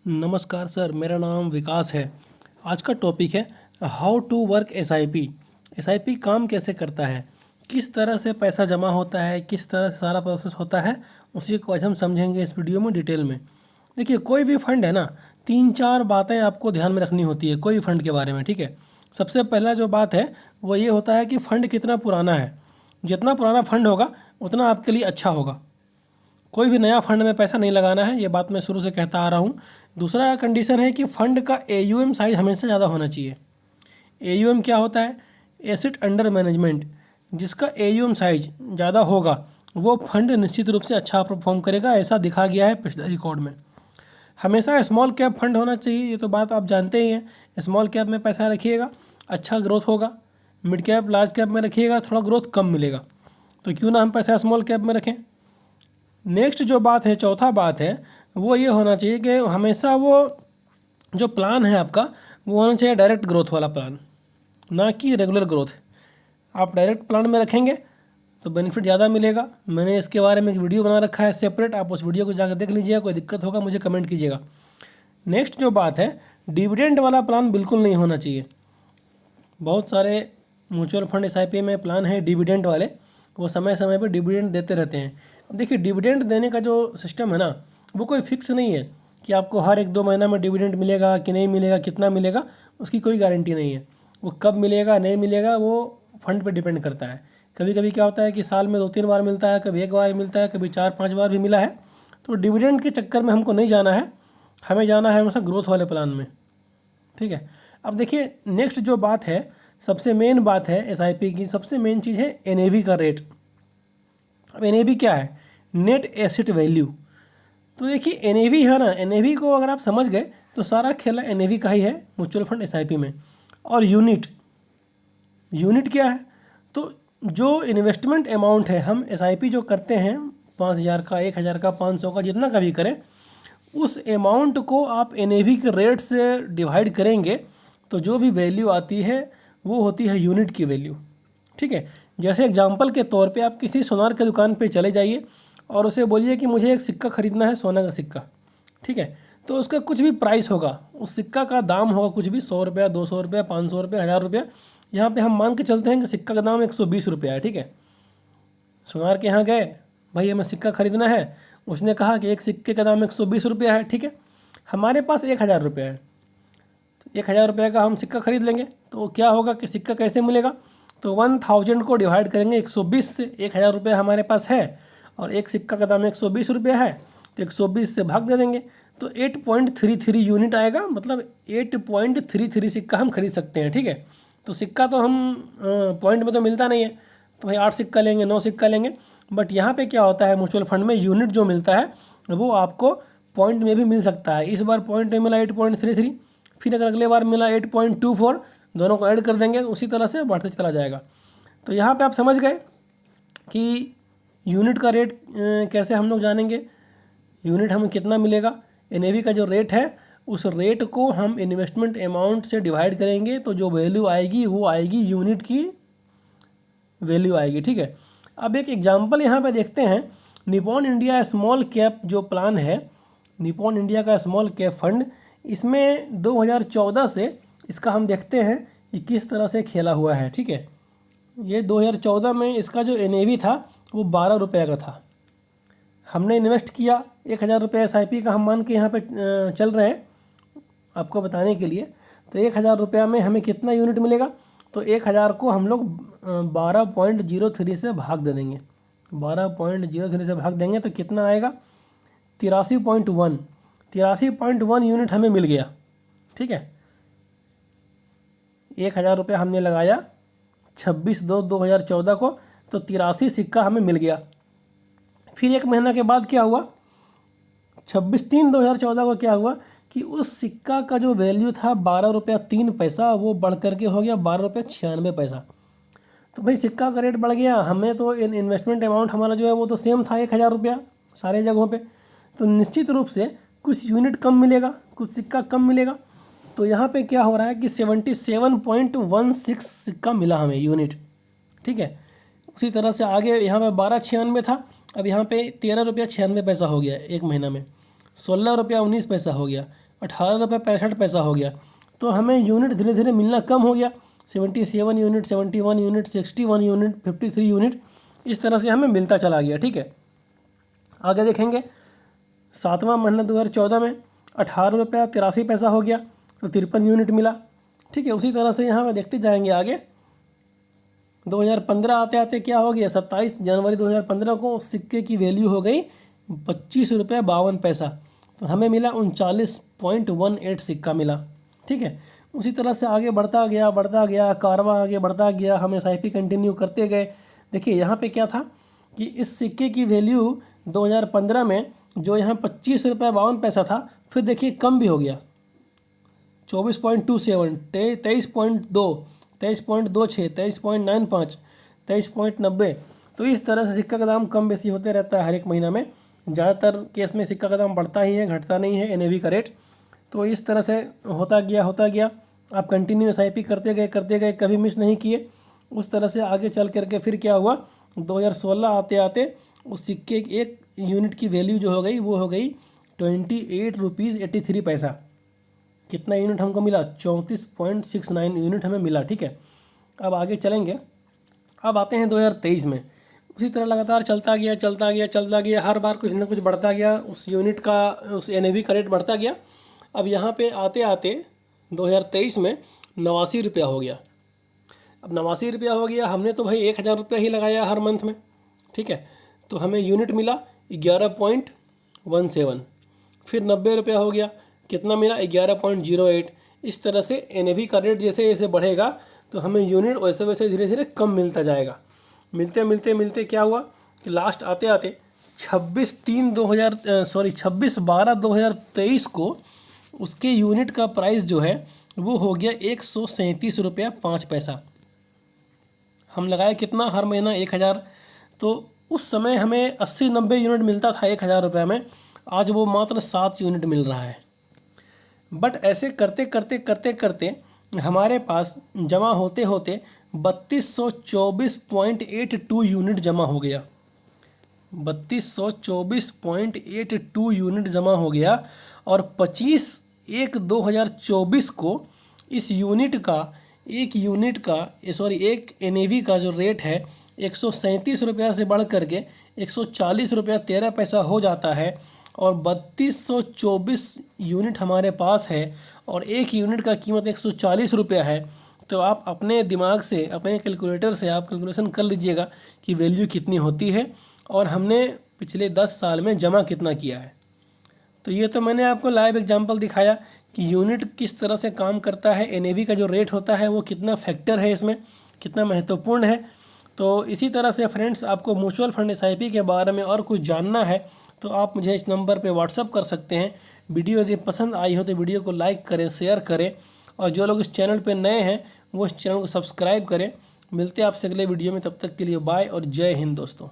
नमस्कार सर, मेरा नाम विकास है। आज का टॉपिक है how to work SIP. SIP काम कैसे करता है, किस तरह से पैसा जमा होता है, किस तरह से सारा प्रोसेस होता है, उसी को आज हम समझेंगे इस वीडियो में डिटेल में। देखिए, कोई भी फंड है ना, 3-4 बातें आपको ध्यान में रखनी होती है कोई फंड के बारे में। ठीक है, सबसे पहला जो बात है वो ये होता है कि फ़ंड कितना पुराना है। जितना पुराना फंड होगा उतना आपके लिए अच्छा होगा। कोई भी नया फंड में पैसा नहीं लगाना है, ये बात मैं शुरू से कहता आ रहा हूँ। दूसरा कंडीशन है कि फ़ंड का एयूएम साइज हमेशा ज़्यादा होना चाहिए। एयूएम क्या होता है? Asset under management. जिसका एयूएम साइज ज़्यादा होगा वो फंड निश्चित रूप से अच्छा परफॉर्म करेगा, ऐसा दिखा गया है पिछले रिकॉर्ड में। हमेशा स्मॉल कैप फंड होना चाहिए, ये तो बात आप जानते ही हैं। स्मॉल कैप में पैसा रखिएगा, अच्छा ग्रोथ होगा। मिड कैप लार्ज कैप में रखिएगा, थोड़ा ग्रोथ कम मिलेगा। तो क्यों ना हम पैसा स्मॉल कैप में रखें। नेक्स्ट जो बात है, चौथा बात है, वो ये होना चाहिए कि हमेशा वो जो प्लान है आपका वो होना चाहिए डायरेक्ट ग्रोथ वाला प्लान, ना कि रेगुलर ग्रोथ। आप डायरेक्ट प्लान में रखेंगे तो बेनिफिट ज़्यादा मिलेगा। मैंने इसके बारे में एक वीडियो बना रखा है सेपरेट, आप उस वीडियो को जाकर देख लीजिएगा। कोई दिक्कत होगा मुझे कमेंट कीजिएगा। नेक्स्ट जो बात है, डिविडेंड वाला प्लान बिल्कुल नहीं होना चाहिए। बहुत सारे म्यूचुअल फंड एसआईपी में प्लान है डिविडेंड वाले, वो समय समय पर डिविडेंड देते रहते हैं। अब देखिए, डिविडेंड देने का जो सिस्टम है ना, वो कोई फिक्स नहीं है कि आपको हर 1-2 महीना में डिविडेंड मिलेगा कि नहीं मिलेगा, कितना मिलेगा, उसकी कोई गारंटी नहीं है। वो कब मिलेगा नहीं मिलेगा वो फंड पे डिपेंड करता है। कभी कभी क्या होता है कि साल में 2-3 बार मिलता है, कभी 1 बार मिलता है, कभी 4-5 बार भी मिला है। तो डिविडेंड के चक्कर में हमको नहीं जाना है, हमें जाना है हमेशा ग्रोथ वाले प्लान में। ठीक है। अब देखिए, नेक्स्ट जो बात है, सबसे मेन बात है एसआईपी की, सबसे मेन चीज़ है एनएवी का रेट। अब एनएवी क्या है? Net asset value. तो देखिए, एनएवी है ना, एनएवी को अगर आप समझ गए तो सारा खेल एनएवी का ही है म्यूचुअल फंड एसआईपी में। और यूनिट, यूनिट क्या है? तो जो इन्वेस्टमेंट अमाउंट है, हम एसआईपी जो करते हैं 5,000 का, 1,000 का, 500 का, जितना का भी करें, उस अमाउंट को आप एनएवी के रेट से डिवाइड करेंगे तो जो भी वैल्यू आती है वो होती है यूनिट की वैल्यू। ठीक है। जैसे एग्जांपल के तौर पे आप किसी सोनार की दुकान पे चले जाइए और उसे बोलिए कि मुझे एक सिक्का खरीदना है, सोना का सिक्का। ठीक है। तो उसका कुछ भी प्राइस होगा, उस सिक्का का दाम होगा कुछ भी, 100 रुपया, 200 रुपया, 500 रुपया, 1000 रुपया। यहाँ पे हम मान के चलते हैं कि सिक्का का दाम 120 रुपया है। ठीक है। सोनार के यहाँ गए, भाई हमें सिक्का खरीदना है, उसने कहा कि एक सिक्के का दाम 120 रुपया है। ठीक है। हमारे पास 1000 रुपया है, तो 1000 रुपये का हम सिक्का खरीद लेंगे। तो क्या होगा कि सिक्का कैसे मिलेगा? तो 1000 को डिवाइड करेंगे 120 से। 1000 रुपये हमारे पास है और एक सिक्का का दाम 120 रुपये है, तो 120 से भाग दे देंगे तो 8.33 यूनिट आएगा। मतलब 8.33 सिक्का हम खरीद सकते हैं। ठीक है। तो सिक्का तो हम पॉइंट में तो मिलता नहीं है, तो भाई 8 सिक्का लेंगे, 9 सिक्का लेंगे। बट यहाँ पे क्या होता है, म्यूचुअल फंड में यूनिट जो मिलता है वो आपको पॉइंट में भी मिल सकता है। इस बार पॉइंट में मिला 8.33, फिर अगर अगले बार मिला 8.24, दोनों को ऐड कर देंगे, उसी तरह से बढ़ते चला जाएगा। तो यहाँ पे आप समझ गए कि यूनिट का रेट कैसे हम लोग जानेंगे, यूनिट हमें कितना मिलेगा। एनएवी का जो रेट है उस रेट को हम इन्वेस्टमेंट अमाउंट से डिवाइड करेंगे तो जो वैल्यू आएगी वो आएगी यूनिट की वैल्यू आएगी। ठीक है। अब एक एग्जांपल यहाँ पे देखते हैं। निपॉन इंडिया स्मॉल कैप जो प्लान है, निपॉन इंडिया का स्मॉल कैप फंड, इसमें 2014 से इसका हम देखते हैं कि किस तरह से खेला हुआ है। ठीक है। ये 2014 में इसका जो एनएवी था वो 12 रुपये का था। हमने इन्वेस्ट किया 1000 रुपये एसआईपी का, हम मान के यहाँ पे चल रहे हैं आपको बताने के लिए। तो 1000 रुपया में हमें कितना यूनिट मिलेगा? तो 1000 को हम लोग 12.03 से भाग दे देंगे। 12.03 से भाग देंगे तो कितना आएगा? 83.1। 83.1 यूनिट हमें मिल गया। ठीक है। 1000 रुपये हमने लगाया 26/2/2014 को, तो 83 सिक्का हमें मिल गया। फिर एक महीना के बाद क्या हुआ? 26/3/2014 को क्या हुआ कि उस सिक्का का जो वैल्यू था 12 रुपया 3 पैसा, वो बढ़ करके हो गया 12 रुपया 96 पैसा। तो भाई सिक्का का रेट बढ़ गया, हमें तो इन्वेस्टमेंट अमाउंट हमारा जो है वो तो सेम था 1000 रुपया सारे जगहों पे। तो निश्चित रूप से कुछ यूनिट कम मिलेगा, कुछ सिक्का कम मिलेगा। तो यहाँ पे क्या हो रहा है कि 77.16 सिक्का मिला हमें यूनिट। ठीक है। उसी तरह से आगे यहाँ पे 12.96 था, अब यहाँ पे 13 रुपया 96 पैसा हो गया एक महीना में। 16 रुपया 19 पैसा हो गया, 18 रुपये 65 पैसा हो गया। तो हमें यूनिट धीरे धीरे मिलना कम हो गया, 77 यूनिट, 71 यूनिट, 61 यूनिट, 53 यूनिट, इस तरह से हमें मिलता चला गया। ठीक है, आगे देखेंगे 7वां महीना 2014 में 18 रुपये 83 पैसा हो गया, तो 53 यूनिट मिला। ठीक है, उसी तरह से यहाँ पर देखते जाएंगे आगे। 2015 आते आते क्या हो गया, 27 जनवरी 2015 को सिक्के की वैल्यू हो गई 25 रुपये 52 पैसा, तो हमें मिला 39.18 सिक्का मिला। ठीक है, उसी तरह से आगे बढ़ता गया कारवां आगे बढ़ता गया, हम SIP कंटिन्यू करते गए। देखिए यहाँ पे क्या था कि इस सिक्के की वैल्यू 2015 में जो यहाँ 25 रुपये 52 पैसा था, फिर देखिए कम भी हो गया, 24.27, 23.2, 23.26, 23.95, 23.90। तो इस तरह से सिक्का का दाम कम बेसी होते रहता है हर एक महीना में। ज़्यादातर केस में सिक्का का दाम बढ़ता ही है, घटता नहीं है, NAV का रेट। तो इस तरह से होता गया। आप कंटिन्यू SIP करते गए, कभी मिस नहीं किए। उस तरह से आगे चल करके फिर क्या हुआ, 2016 आते आते उस सिक्के एक यूनिट की वैल्यू जो हो गई वो हो गई 28 रुपीज़ 83 पैसा। कितना यूनिट हमको मिला, 34.69 यूनिट हमें मिला। ठीक है, अब आगे चलेंगे। अब आते हैं 2023 में। उसी तरह लगातार चलता गया, हर बार कुछ ना कुछ बढ़ता गया, उस यूनिट का, उस NAV का रेट बढ़ता गया। अब यहाँ पे आते आते 2023 में 89 रुपया हो गया। अब 89 रुपया हो गया, हमने तो भाई 1000 रुपया ही लगाया हर मंथ में। ठीक है, तो हमें यूनिट मिला 11.17, फिर 90 रुपया हो गया, कितना मिला 11.08। इस तरह से NAV का रेट जैसे जैसे बढ़ेगा तो हमें यूनिट वैसे वैसे धीरे धीरे कम मिलता जाएगा। मिलते क्या हुआ कि लास्ट आते आते 26/12/2023 को उसके यूनिट का प्राइस जो है वो हो गया 137 रुपया 5 पैसा। हम लगाए कितना, हर महीना 1000। तो उस समय हमें 80-90 यूनिट मिलता था 1000 रुपये में, आज वो मात्र 7 यूनिट मिल रहा है। बट ऐसे करते हमारे पास जमा होते 3224.82 यूनिट जमा हो गया। 3224.82 यूनिट जमा हो गया और 25/1/2024 को इस यूनिट का एक NAV का जो रेट है 137 रुपया से बढ़ करके 140 रुपया 13 पैसा हो जाता है। और 3224 यूनिट हमारे पास है और एक यूनिट का कीमत 140 रुपया है। तो आप अपने दिमाग से, अपने कैलकुलेटर से आप कैलकुलेशन कर लीजिएगा कि वैल्यू कितनी होती है और हमने पिछले 10 साल में जमा कितना किया है। तो ये तो मैंने आपको लाइव एग्जांपल दिखाया कि यूनिट किस तरह से काम करता है, NAV का जो रेट होता है वो कितना फैक्टर है, इसमें कितना महत्वपूर्ण है। तो इसी तरह से फ्रेंड्स, आपको म्यूचुअल फंड SIP के बारे में और कुछ जानना है तो आप मुझे इस नंबर पे व्हाट्सअप कर सकते हैं। वीडियो यदि पसंद आई हो तो वीडियो को लाइक करें, शेयर करें, और जो लोग इस चैनल पे नए हैं वो इस चैनल को सब्सक्राइब करें। मिलते हैं आपसे अगले वीडियो में, तब तक के लिए बाय और जय हिंद दोस्तों।